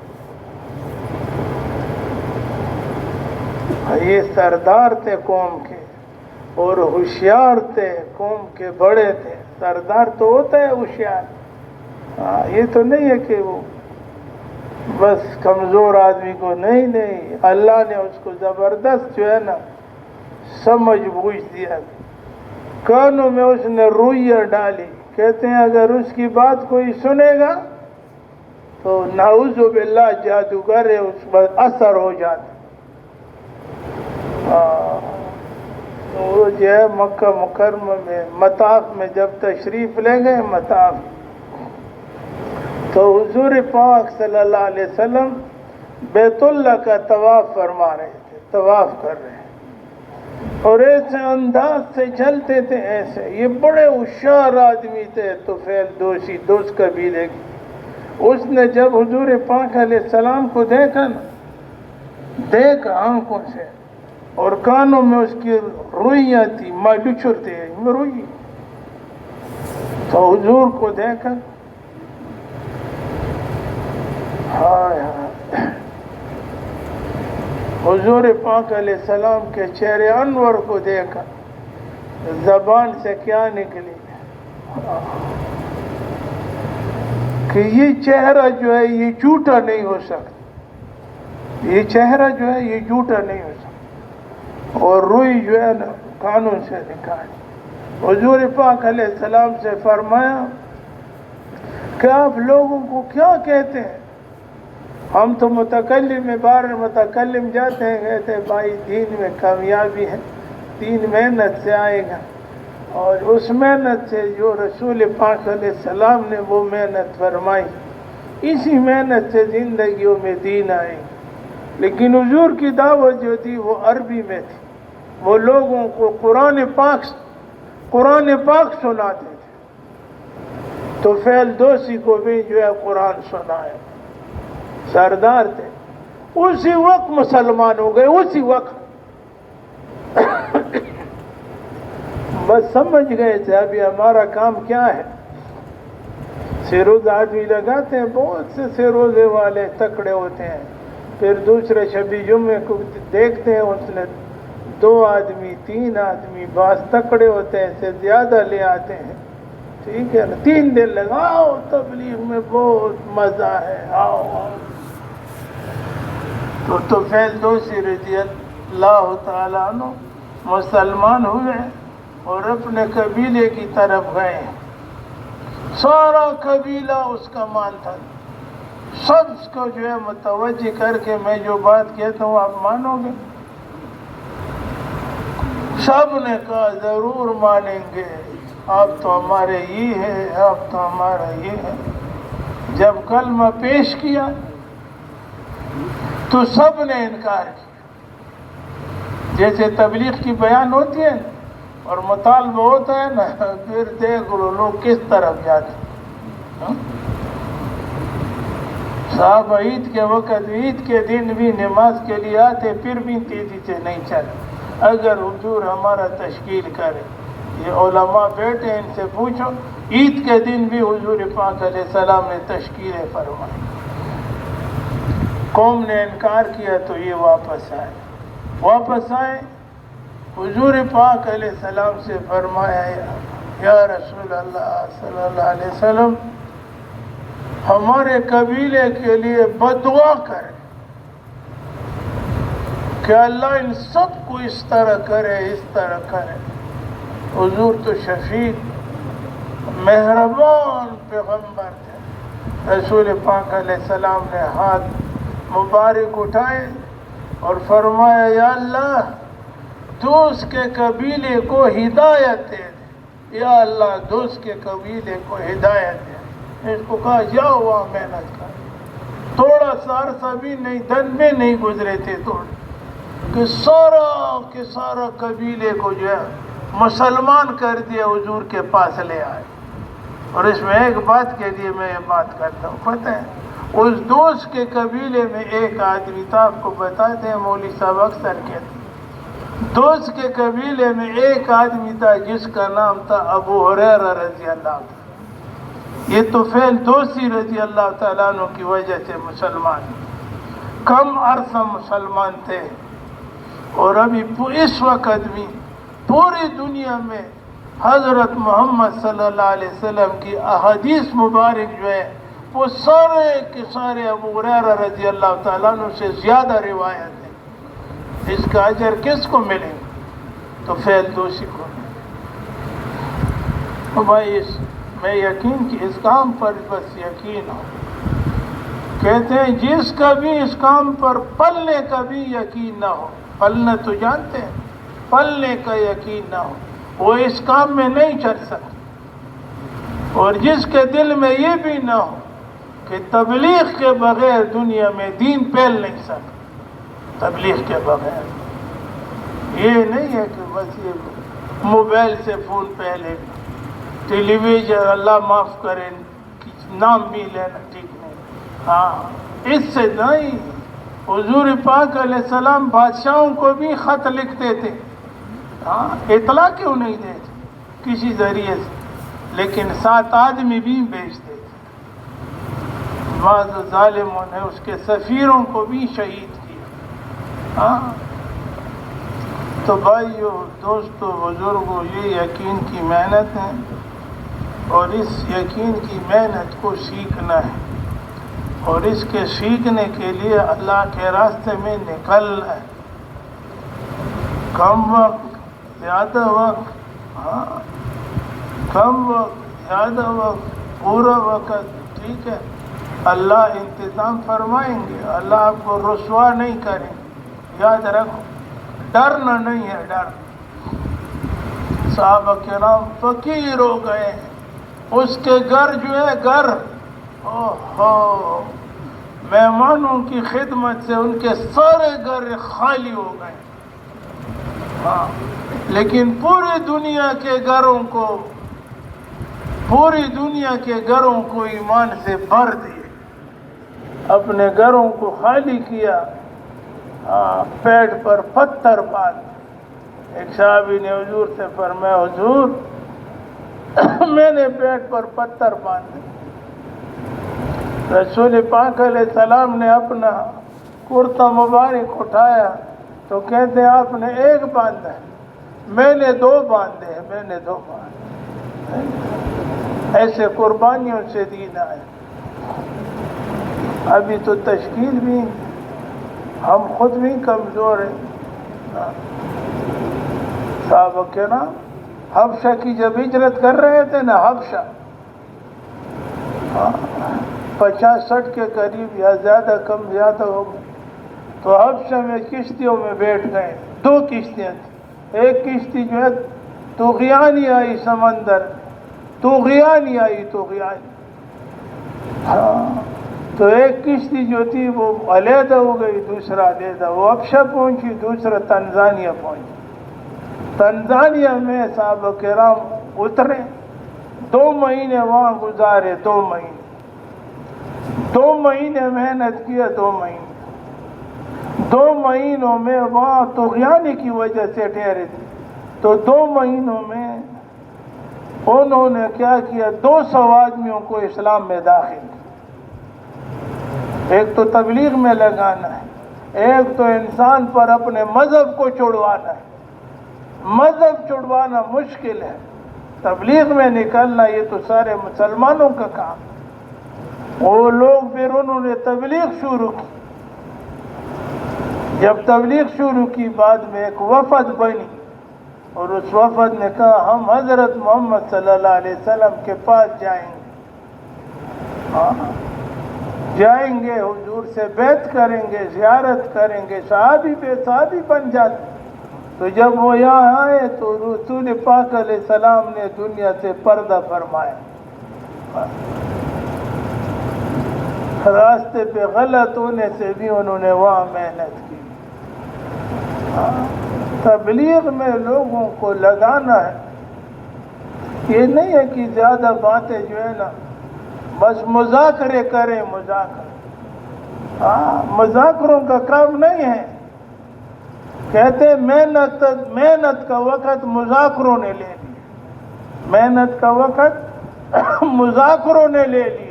یہ سردار تھے قوم کے اور ہوشیار تھے، قوم کے بڑے تھے۔ سردار تو ہوتا ہے ہوشیار، یہ تو نہیں ہے کہ وہ بس کمزور آدمی کو، نہیں، اللہ نے اس کو زبردست جو ہے نا سمجھ بوجھ دیا، کانوں میں اس نے روئیاں ڈالی۔ کہتے ہیں اگر اس کی بات کوئی سنے گا تو نعوذ باللہ جادوگر ہے، اس پر اثر ہو جاتا۔ تو وہ جو ہے مکہ مکرمہ میں مطاف میں جب تشریف لے گئے، مطاف تو حضور پاک صلی اللہ علیہ وسلم بیت اللہ کا طواف فرما رہے تھے، طواف کر رہے ہیں اور ایسے انداز سے چلتے تھے ایسے. یہ بڑے ہوشیار آدمی تھے طفیل دوسی، دوس قبیلے کے. اس نے جب حضور پاک علیہ السلام کو دیکھا نا، دیکھا آنکھوں سے، اور کانوں میں اس کی روئیاں تھی، ماڈوچر تھے روئی. تو حضور کو دیکھا، ہائے ہائے، حضور پاک علیہ السلام کے چہرے انور کو دیکھا، زبان سے کیا نکلی کہ یہ چہرہ جو ہے یہ جھوٹا نہیں ہو سکتا، یہ چہرہ جو ہے یہ جھوٹا نہیں ہو سکتا. اور روئی جو ہے نا کانوں سے نکالی. حضور پاک علیہ السلام سے فرمایا کہ آپ لوگوں کو کیا کہتے ہیں؟ ہم تو متکلم میں بار متکلم جاتے ہیں، کہتے ہیں بھائی دین میں کامیابی ہے، دین محنت سے آئے گا، اور اس محنت سے جو رسول پاک علیہ السلام نے وہ محنت فرمائی، اسی محنت سے زندگیوں میں دین آئے گا. لیکن حضور کی دعوت جو تھی وہ عربی میں تھی. وہ لوگوں کو قرآن پاک سناتے تھے. تو فیل دوسی کو بھی جو ہے قرآن سنایا، سردار تھے. اسی وقت مسلمان ہو گئے، اسی وقت بس سمجھ گئے تھے ابھی ہمارا کام کیا ہے. سیروز آدمی لگاتے ہیں، بہت سے سیروزے والے تکڑے ہوتے ہیں، پھر دوسرے شبی جمعے کو دیکھتے ہیں اس نے 2 آدمی 3 آدمی بعض تکڑے ہوتے ہیں سے زیادہ لے آتے ہیں. ٹھیک ہے نا، 3 دن لگاؤ تبلیغ میں بہت مزہ ہے، آؤ آؤ. تو طفیل دوسی رضی اللہ تعالیٰ عنہ مسلمان ہوئے اور اپنے قبیلے کی طرف گئے. سارا قبیلہ اس کا مانتا تھا. سب کو جو ہے متوجہ کر کے میں جو بات کہتا ہوں آپ مانو گے؟ سب نے کہا ضرور مانیں گے، آپ تو ہمارے یہ ہے، آپ تو ہمارا یہ ہے. جب کلمہ پیش کیا تو سب نے انکار کیا. جیسے تبلیغ کی بیان ہوتی ہے اور مطالبہ ہوتا ہے نا، پھر دیکھ لو لوگ کس طرف جاتے ہیں. صاحب عید کے وقت، عید کے دن بھی نماز کے لیے آتے، پھر بھی تیزی سے نہیں چلے. اگر حضور ہمارا تشکیل کرے، یہ علماء بیٹھے ان سے پوچھو، عید کے دن بھی حضور پاک علیہ السلام نے تشکیل فرمائی. قوم نے انکار کیا تو یہ واپس آئے. حضور پاک علیہ السلام سے فرمایا یا رسول اللہ صلی اللہ علیہ وسلم، ہمارے قبیلے کے لیے بدعا کرے کہ اللہ ان سب کو اس طرح کرے، اس طرح کرے. حضور تو شفیق مہربان پیغمبر تھے. رسول پاک علیہ السلام نے ہاتھ مبارک اٹھائے اور فرمایا یا اللہ دوست کے قبیلے کو ہدایت دے، یا اللہ دوست کے قبیلے کو ہدایت دے. اس کو کہا جاؤ وہاں محنت کر. تھوڑا سا عرصہ بھی نہیں، دن میں نہیں گزرے تھے تھوڑے کہ سارا قبیلے کو جو ہے مسلمان کر دیا، حضور کے پاس لے آئے. اور اس میں ایک بات کے لیے میں یہ بات کرتا ہوں، پتہ ہے اس دوست کے قبیلے میں ایک آدمی تھا، آپ کو بتاتے ہیں مولوی صاحب اکثر کہتے ہیں، دوست کے قبیلے میں ایک آدمی تھا جس کا نام تھا ابو ہریرہ رضی اللہ عنہ. یہ طفیل دوسی رضی اللہ تعالیٰ عنہ کی وجہ سے مسلمان، کم عرصہ مسلمان تھے. اور ابھی اس وقت بھی پوری دنیا میں حضرت محمد صلی اللہ علیہ وسلم کی احادیث مبارک جو ہے وہ سارے کے سارے ابو ہریرہ رضی اللہ تعالیٰ عنہ سے زیادہ روایت ہے. اس کا اجر کس کو ملے گا؟ تو فیل دوسی کو. بھائی میں یقین کہ اس کام پر بس یقین ہو. کہتے ہیں جس کا بھی اس کام پر پلنے کا بھی یقین نہ ہو، پلنا تو جانتے ہیں، پلنے کا یقین نہ ہو، وہ اس کام میں نہیں چل سکتا. اور جس کے دل میں یہ بھی نہ ہو کہ تبلیغ کے بغیر دنیا میں دین پھیل نہیں سکتا، تبلیغ کے بغیر. یہ نہیں ہے کہ بس یہ موبائل سے فون پہلے ٹیلی ویژن اللہ معاف کرے نام بھی لینا ٹھیک نہیں. ہاں اس سے نہیں. حضور پاک علیہ السلام بادشاہوں کو بھی خط لکھتے تھے. ہاں اطلاع کیوں نہیں دیتے کسی ذریعے سے, لیکن 7 آدمی بھی بھیجتے تھے. بعض ظالموں نے اس کے سفیروں کو بھی شہید کیا. ہاں تو بھائیو دوستو بزرگوں, یہ یقین کی محنت ہے اور اس یقین کی محنت کو سیکھنا ہے, اور اس کے سیکھنے کے لیے اللہ کے راستے میں نکلنا ہے. کم وقت زیادہ وقت, ہاں کم وقت زیادہ وقت, پورا وقت, ٹھیک ہے. اللہ انتظام فرمائیں گے, اللہ آپ کو رسوا نہیں کریں. یاد رکھو ڈرنا نہیں ہے, ڈر. صحابہ کرام فقیر ہو گئے, اس کے گھر جو ہے گھر مہمانوں کی خدمت سے ان کے سارے گھر خالی ہو گئے. ہاں لیکن پوری دنیا کے گھروں کو ایمان سے بھر دیے, اپنے گھروں کو خالی کیا. پیٹ پر پتھر باندھ. ایک صحابی نے حضور سے فرمایا, حضور میں نے پیٹ پر پتھر باندھے. رسول پاک علیہ السلام نے اپنا کرتا مبارک اٹھایا تو کہتے ہیں آپ نے 1 باندھا ہے, میں نے 2 باندھے ہیں, میں نے 2 باندھے. ایسے قربانیوں سے دین آئے. ابھی تو تشکیل بھی, ہم خود بھی کمزور ہیں. صحابہ کرام حبشہ کی جب ہجرت کر رہے تھے نا, حبشہ 50-60 کے قریب یا زیادہ کم زیادہ ہو گئے, تو حبشہ میں کشتیوں میں بیٹھ گئے. 2 کشتیاں تھیں. ایک کشتی جو ہے طغیانی آئی, سمندر طغیانی آئی, طغیانی. تو ایک کشتی جو تھی وہ علیحدہ ہو گئی, دوسرا علیحدہ. وہ حبشہ پہنچی, دوسرا تنزانیہ پہنچی. تنزانیہ میں صحابہ کرام اترے, 2 مہینے وہاں گزارے. 2 مہینے محنت کیا. 2 مہینوں میں وہاں طغیانی کی وجہ سے ٹھہرے تھے. تو 2 مہینوں میں انہوں نے کیا کیا, 200 آدمیوں کو اسلام میں داخل کیا. ایک تو تبلیغ میں لگانا ہے, ایک تو انسان پر اپنے مذہب کو چھڑوانا ہے. مذہب چھڑوانا مشکل ہے, تبلیغ میں نکلنا یہ تو سارے مسلمانوں کا کام. وہ لوگ پھر انہوں نے تبلیغ شروع کی. جب تبلیغ شروع کی بعد میں ایک وفد بنی, اور اس وفد نے کہا ہم حضرت محمد صلی اللہ علیہ وسلم کے پاس جائیں گے. جائیں گے, حضور سے بیعت کریں گے, زیارت کریں گے. صحابی بن جاتے. تو جب وہ یہاں آئے تو رسول پاک علیہ السلام نے دنیا سے پردہ فرمایا. راستے پہ غلط ہونے سے بھی انہوں نے وہاں محنت کی. تبلیغ میں لوگوں کو لگانا ہے. یہ نہیں ہے کہ زیادہ باتیں جو ہے نا بس مذاکرے کریں. مذاکروں کا کام نہیں ہے. کہتے محنت کا وقت مذاکروں نے لے لیا. محنت کا وقت مذاکروں نے لے لیا.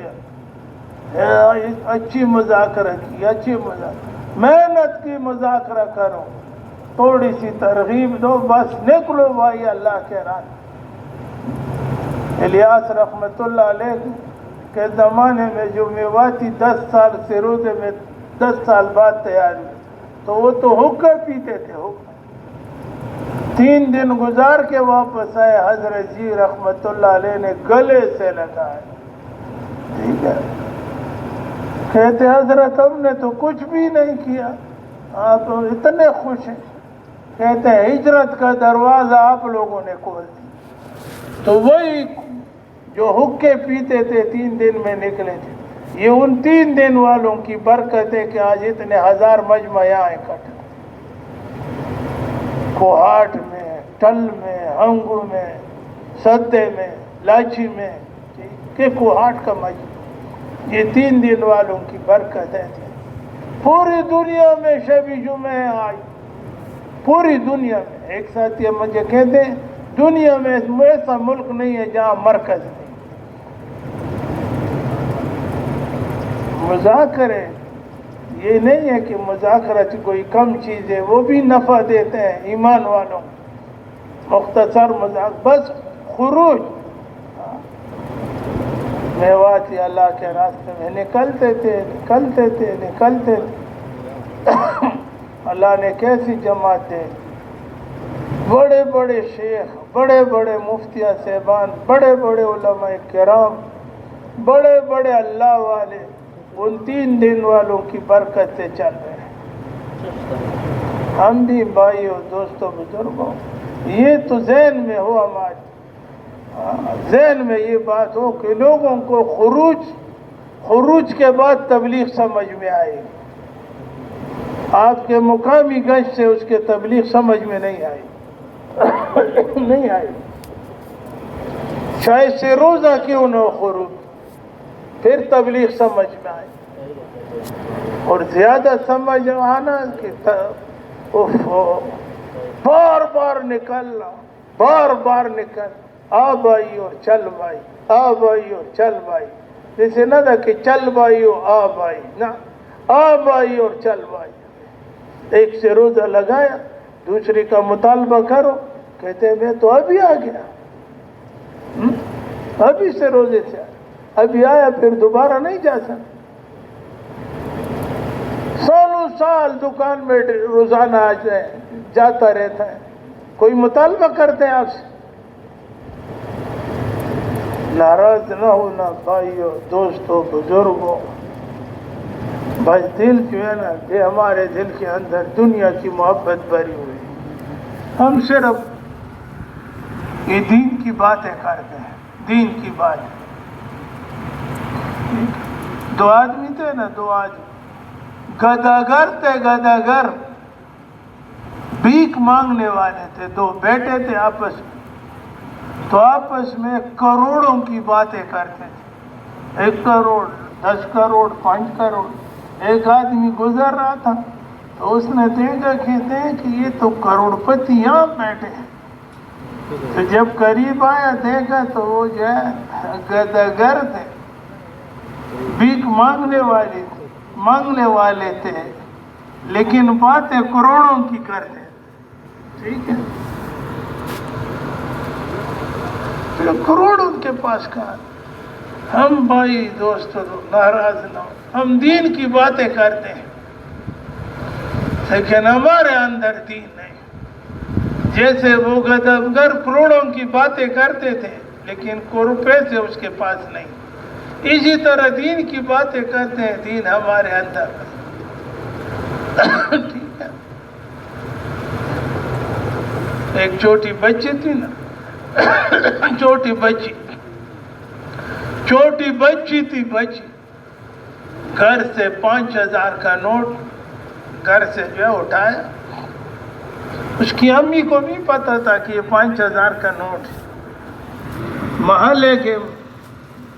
اچھی مذاکرہ کی, اچھی محنت کی مذاکرہ کرو, تھوڑی سی ترغیب دو, بس نکلو بھائی اللہ کے راستے. الیاس رحمت اللہ علیہ کے زمانے میں جو میواتی 10 سال سے روزے میں 10 سال بعد تیار ہوئی, تو وہ تو حقہ پیتے تھے. 3 دن گزار کے واپس آئے. حضرت جی رحمت اللہ علیہ نے گلے سے لگائے. ٹھیک ہے, کہتے حضرت ہم نے تو کچھ بھی نہیں کیا, آپ اتنے خوش ہیں. کہتے ہیں ہجرت کا دروازہ آپ لوگوں نے کھول دیا. تو وہی جو حقے پیتے تھے 3 دن میں نکلے تھے, یہ ان 3 دن والوں کی برکت ہے کہ آج اتنے 1000 مجمع یہاں اکٹھے. کوہاٹ میں، ٹل میں، ہنگو میں، سدے میں، لاچی میں، کہ کوہاٹ کا مجمع، یہ 3 دن والوں کی برکت ہے۔ پوری دنیا میں شب جمعہ آئی، پوری دنیا میں۔ ایک ساتھی مجھے کہتے ہیں دنیا میں ایسا ملک نہیں ہے جہاں مرکز نہیں۔ مذاکرے یہ نہیں ہے کہ مذاکرت کوئی کم چیز ہے، وہ بھی نفع دیتے ہیں ایمان والوں۔ مختصر مذاکرہ، بس خروج میواتی اللہ کے راستے میں نکلتے تھے۔ اللہ نے کیسی جماعت دے، بڑے بڑے شیخ، بڑے بڑے مفتیاں صاحبان، بڑے بڑے علماء کرام، بڑے بڑے اللہ والے ان 3 دن والوں کی برکت سے چل رہے ہیں۔ ہم بھی بھائیوں، دوستوں، بزرگوں، یہ تو ذہن میں ہو، ہمارے ذہن میں یہ بات ہو کہ لوگوں کو خروج کے بعد تبلیغ سمجھ میں آئے گی۔ آپ کے مقامی گشت سے اس کے تبلیغ سمجھ میں نہیں آئی، نہیں آئی، چاہے سے روزہ کیوں نہ ہو خروج، پھر تبلیغ سمجھ میں آئے۔ اور زیادہ سمجھ آنا کہ بار بار نکلنا، بار بار نکل، آ بھائی اور چل بھائی، آ بھائی اور چل بھائی، جیسے نہ تھا کہ چل بھائی ہو آ بھائی، نہ آ بھائی اور چل بھائی۔ ایک سے روزہ لگایا، دوسری کا مطالبہ کرو، کہتے ہیں میں تو ابھی آ گیا، ابھی سے روزے سے ابھی آیا، پھر دوبارہ نہیں جا سکتا۔ سالوں سال دکان میں روزانہ جاتا رہتا ہے، کوئی مطالبہ کرتے ہیں آپ سے؟ ناراض نہ ہونا بھائیو، دوستوں، بزرگوں، بس دل جو ہے نا، یہ ہمارے دل کے اندر دنیا کی محبت بھری ہوئی، ہم صرف یہ دین کی باتیں کرتے ہیں، دین کی باتیں۔ 2 آدمی تھے نا، 2 آدمی گداگر تھے، گداگر بھیک مانگنے والے تھے، 2 بیٹے تھے آپس میں، تو آپس میں کروڑوں کی باتیں کرتے تھے، 1 کروڑ، 10 کروڑ، 5 کروڑ۔ ایک آدمی گزر رہا تھا تو اس نے دیکھا، کہتے ہیں کہ یہ تو کروڑ پتی یہاں بیٹھے ہیں، تو جب قریب آیا دیکھا تو وہ جو ہے گداگر تھے، بھیک مانگنے والے تھے، لیکن باتیں کروڑوں کی کرتے، ٹھیک ہے، کروڑ ان کے پاس کہا۔ ہم بھائی دوستوں ناراض نہ ہو، ہم دین کی باتیں کرتے ہیں، لیکن ہمارے اندر دین نہیں۔ جیسے وہ گداگر کروڑوں کی باتیں کرتے تھے لیکن روپے سے اس کے پاس نہیں، اسی طرح دین کی باتیں کرتے ہیں، دین ہمارے اندر ٹھیک ہے۔ ایک چھوٹی بچی تھی نا، چھوٹی بچی تھی، گھر سے 5000 کا نوٹ گھر سے جو ہے اٹھایا، اس کی امی کو بھی پتا تھا کہ یہ 5000 کا نوٹ ہے، محلے کے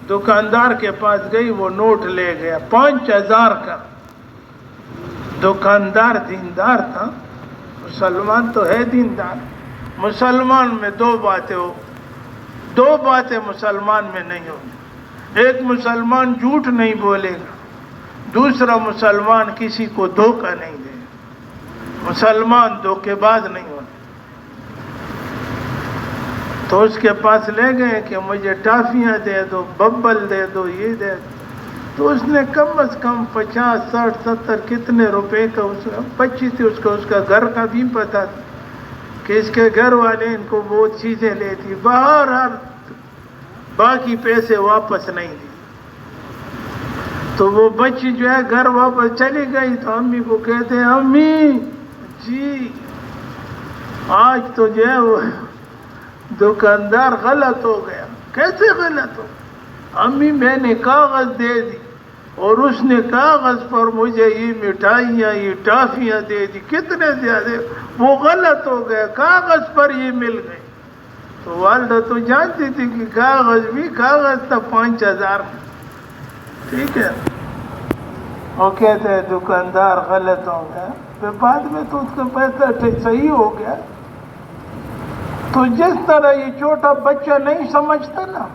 دکاندار کے پاس گئی، وہ نوٹ لے گیا 5000 کا۔ دکاندار دیندار تھا، مسلمان تو ہے دیندار۔ مسلمان میں 2 باتیں مسلمان میں نہیں ہوگی، ایک مسلمان جھوٹ نہیں بولے گا، دوسرا مسلمان کسی کو دھوکہ نہیں دے گا، مسلمان دھوکے باز نہیں ہوتا۔ تو اس کے پاس لے گئے کہ مجھے ٹافیاں دے دو، ببل دے دو، یہ دے دو، تو اس نے کم از کم 50 60 70 کتنے روپے کا، بچی تھی، اس کا گھر کا بھی پتا تھا کہ اس کے گھر والے ان کو بہت چیزیں لیتی، بہرحال باقی پیسے واپس نہیں دی۔ تو وہ بچی جو ہے گھر واپس چلی گئی، تو امی کو کہتے ہیں، امی جی آج تو جو ہے وہ دکاندار غلط ہو گیا۔ کیسے غلط ہو؟ امی میں نے کاغذ دے دی، اور اس نے کاغذ پر مجھے یہ مٹھائیاں یہ ٹافیاں دے دی، کتنے زیادہ، وہ غلط ہو گیا، کاغذ پر یہ مل گئی۔ تو والدہ تو جانتی تھی کہ کاغذ تھا 5000، ٹھیک ہے۔ وہ کہتے ہیں دکاندار غلط ہو گیا، پھر بعد میں تو اس کا پیسہ صحیح ہو گیا۔ تو جس طرح یہ چھوٹا بچہ نہیں سمجھتا نا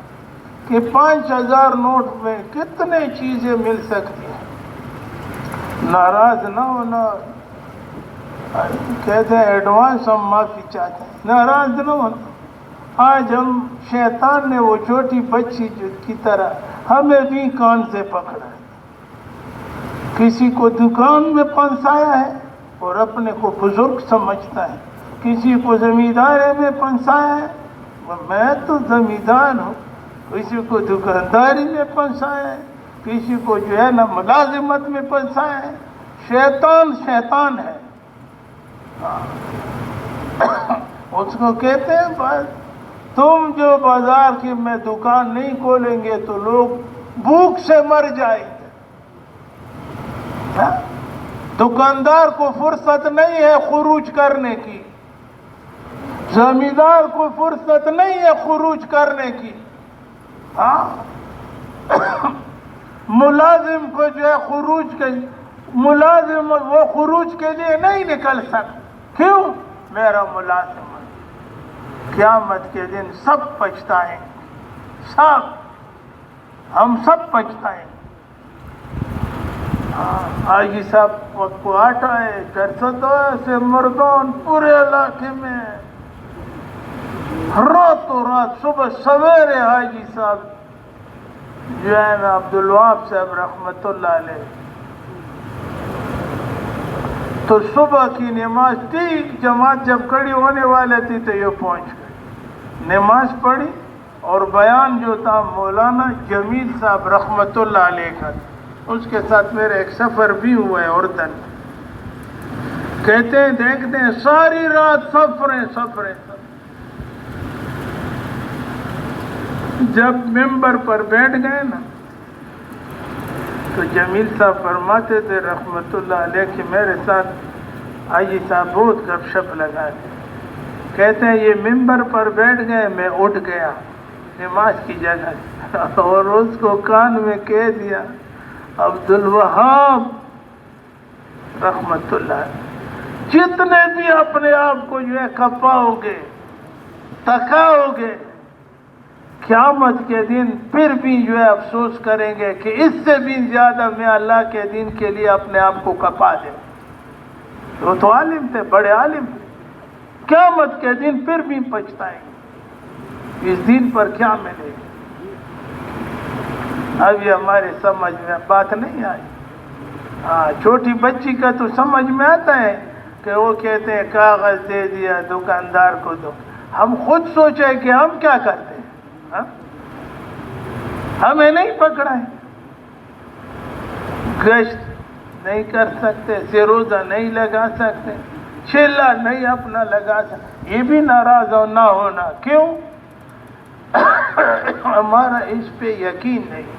کہ 5000 نوٹ میں کتنے چیزیں مل سکتی ہیں، ناراض نہ ہونا، کہتے ہیں ایڈوانس ہم معافی چاہتے ہیں، ناراض نہ ہونا۔ آج ہم شیطان نے وہ چھوٹی بچی کی طرح ہمیں بھی کان سے پکڑا ہے، کسی کو دکان میں پھنسایا ہے اور اپنے کو بزرگ سمجھتا ہے، کسی کو زمینداری میں پھنسایا ہے، میں تو زمیندار ہوں، کسی کو دکانداری میں پھنسایا ہے، کسی کو جو ہے نا ملازمت میں پھنسایا ہے۔ شیطان ہے، اس کو کہتے ہیں بس تم جو بازار کی میں دکان نہیں کھولیں گے تو لوگ بھوک سے مر جائیں گے۔ دکاندار کو فرصت نہیں ہے خروج کرنے کی، زمیندار کو فرصت نہیں ہے خروج کرنے کی، ملازم کو جو ہے ملازم وہ خروج کے لیے نہیں نکل سکتا، کیوں؟ میرا ملازم ہے۔ قیامت کے دن سب پچھتائیں، ہم سب پچھتائیں۔ حاجی صاحب وقت کو آٹا ہے، گھر سے مردون پورے علاقے میں راتوں رات صبح سویرے حاجی صاحب جو ہے نا عبدالوہاب صاحب رحمت اللہ علیہ، تو صبح کی نماز ٹھیک جماعت جب کھڑی ہونے والے تھی تو یہ پہنچ گئے، نماز پڑھی، اور بیان جو تھا مولانا جمیل صاحب رحمت اللہ علیہ کا، اس کے ساتھ میرا ایک سفر بھی ہوا ہے اردن۔ کہتے ہیں دیکھتے ہیں ساری رات سفریں جب ممبر پر بیٹھ گئے نا تو جمیل صاحب فرماتے تھے رحمت اللہ علیہ کہ میرے ساتھ حاجی صاحب بہت گپ شپ لگا دے۔ کہتے ہیں یہ ممبر پر بیٹھ گئے، میں اٹھ گیا نماز کی جگہ سے اور اس کو کان میں کہہ دیا عبدالوہاب رحمت اللہ، جتنے بھی اپنے آپ کو جو ہے کھپاؤ گے تکاؤ گے، قیامت کے دن پھر بھی جو ہے افسوس کریں گے کہ اس سے بھی زیادہ میں اللہ کے دین کے لیے اپنے آپ کو کھپا دیں۔ وہ تو عالم تھے، بڑے عالم تھے، قیامت کے دن پھر بھی پچھتائیں گے، اس دین پر کیا ملے گا۔ اب یہ ہمارے سمجھ میں بات نہیں آئی۔ چھوٹی بچی کا تو سمجھ میں آتا ہے کہ وہ کہتے ہیں کاغذ دے دیا دکاندار کو دو، ہم خود سوچے کہ ہم کیا کرتے ہیں، ہمیں نہیں پکڑا ہے، گشت نہیں کر سکتے، سروزہ نہیں لگا سکتے، چلا نہیں اپنا لگا سکتے، یہ بھی ناراض ہو نہ ہونا، کیوں؟ ہمارا اس پہ یقین نہیں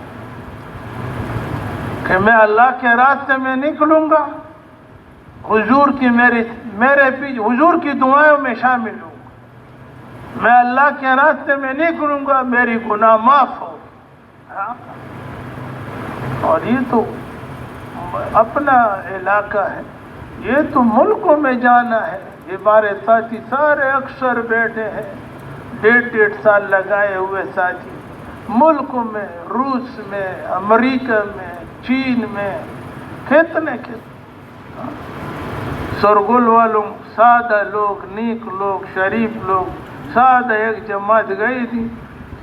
کہ میں اللہ کے راستے میں نکلوں گا، حضور کی میرے پیچھے حضور کی دعائوں میں شامل ہوں گا، میں اللہ کے راستے میں نکلوں گا، میری گناہ معاف ہو۔ اور یہ تو اپنا علاقہ ہے، یہ تو ملکوں میں جانا ہے۔ یہ ہمارے ساتھی سارے اکثر بیٹھے ہیں، 1.5 سال لگائے ہوئے ساتھی، ملکوں میں، روس میں، امریکہ میں، چین میں، کتنے سرگل والوں، سادہ لوگ، نیک لوگ، شریف لوگ، سادہ ایک جماعت گئی تھی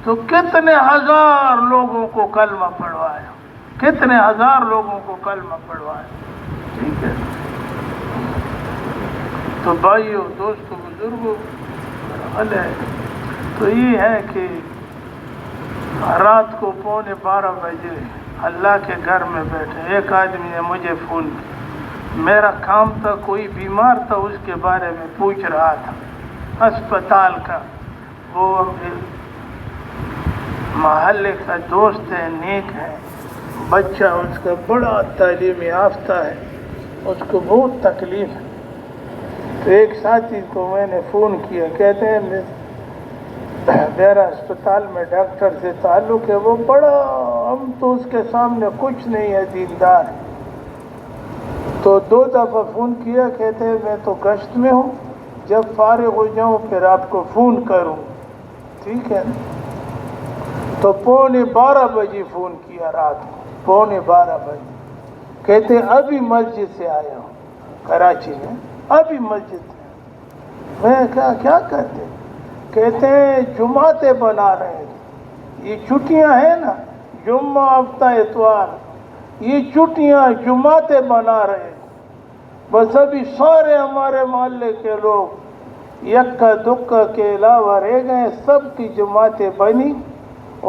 تو کتنے ہزار لوگوں کو کلمہ پڑھوایا، کتنے ہزار لوگوں کو کلمہ پڑھوایا، ٹھیک ہے۔ تو بھائیوں، دوستوں، بزرگوں، تو یہ ہے کہ رات کو 11:15 بجے اللہ کے گھر میں بیٹھے، ایک آدمی نے مجھے فون کیا، میرا کام تھا، کوئی بیمار تھا، اس کے بارے میں پوچھ رہا تھا، اسپتال کا، وہ محلے کا دوست ہے، نیک ہے، بچہ اس کا بڑا تعلیم یافتہ ہے، اس کو بہت تکلیف ہے۔ تو ایک ساتھی کو میں نے فون کیا، کہتے ہیں میرا اسپتال میں ڈاکٹر سے تعلق ہے، وہ بڑا، ہم تو اس کے سامنے کچھ نہیں ہے، دیندار ہے۔ تو 2 دفعہ فون کیا، کہتے ہیں میں تو گشت میں ہوں، جب فارغ ہو جاؤں پھر آپ کو فون کروں، ٹھیک ہے نا؟ تو 11:45 بجے فون کیا، رات کو 11:15 بجے، کہتے ہیں ابھی مسجد سے آیا ہوں، کراچی میں ابھی مسجد سے۔ میں کہا کیا کرتے؟ کہتے ہیں جماعتیں بنا رہے ہیں، یہ چھٹیاں ہیں نا، جمعہ ہفتہ اتوار، یہ چھٹیاں جماعتیں بنا رہے ہیں۔ بس ابھی سارے ہمارے محلے کے لوگ یکا دکا کے علاوہ رہ گئے، سب کی جماعتیں بنی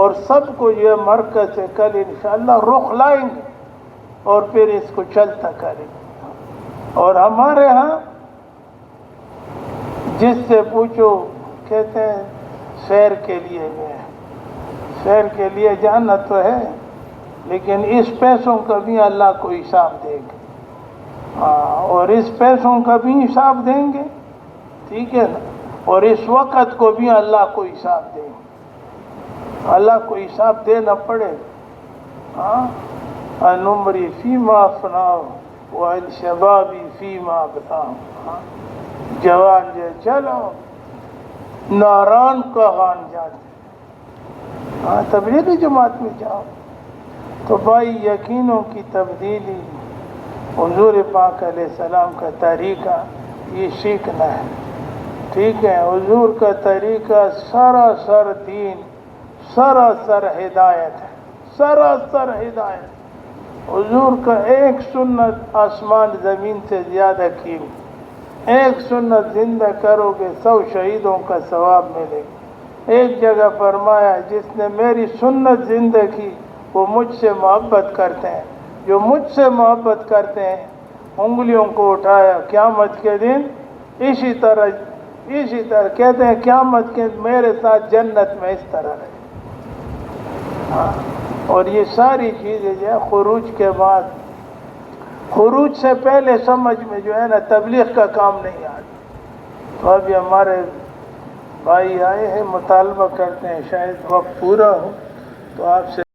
اور سب کو یہ مرکز سے کل انشاءاللہ رخ لائیں گے اور پھر اس کو چلتا کریں گے۔ اور ہمارے ہاں جس سے پوچھو کہتے ہیں سیر کے لیے گئے، سیر کے لیے جانا تو ہے لیکن اس پیسوں کا بھی اللہ کو حساب دے گا، اور اس پیسوں کا بھی حساب دیں گے، ٹھیک ہے نا؟ اور اس وقت کو بھی اللہ کو حساب دیں گے، اللہ کو حساب دینا پڑے گا۔ انمری فیما افناؤ وعن شبابی فیما ابلاؤ، جوان جو چلو ناران کا خان جاتے، تبلیغی جماعت میں جاؤ۔ تو بھائی یقینوں کی تبدیلی حضور پاک علیہ السلام کا طریقہ یہ سیکھنا ہے، ٹھیک ہے؟ حضور کا طریقہ سراسر دین، سراسر ہدایت ہے، سراسر ہدایت۔ حضور کا ایک سنت آسمان زمین سے زیادہ قیمت، ایک سنت زندہ کرو گے 100 شہیدوں کا ثواب ملے گا۔ ایک جگہ فرمایا جس نے میری سنت زندہ کی وہ مجھ سے محبت کرتے ہیں، جو مجھ سے محبت کرتے ہیں انگلیوں کو اٹھایا قیامت کے دن اسی طرح کہتے ہیں قیامت کے میرے ساتھ جنت میں اس طرح رہے۔ اور یہ ساری چیزیں جو ہے خروج کے بعد، خروج سے پہلے سمجھ میں جو ہے نا تبلیغ کا کام نہیں آتا۔ تو ابھی ہمارے بھائی آئے ہیں، مطالبہ کرتے ہیں، شاید وقت پورا ہو تو آپ سے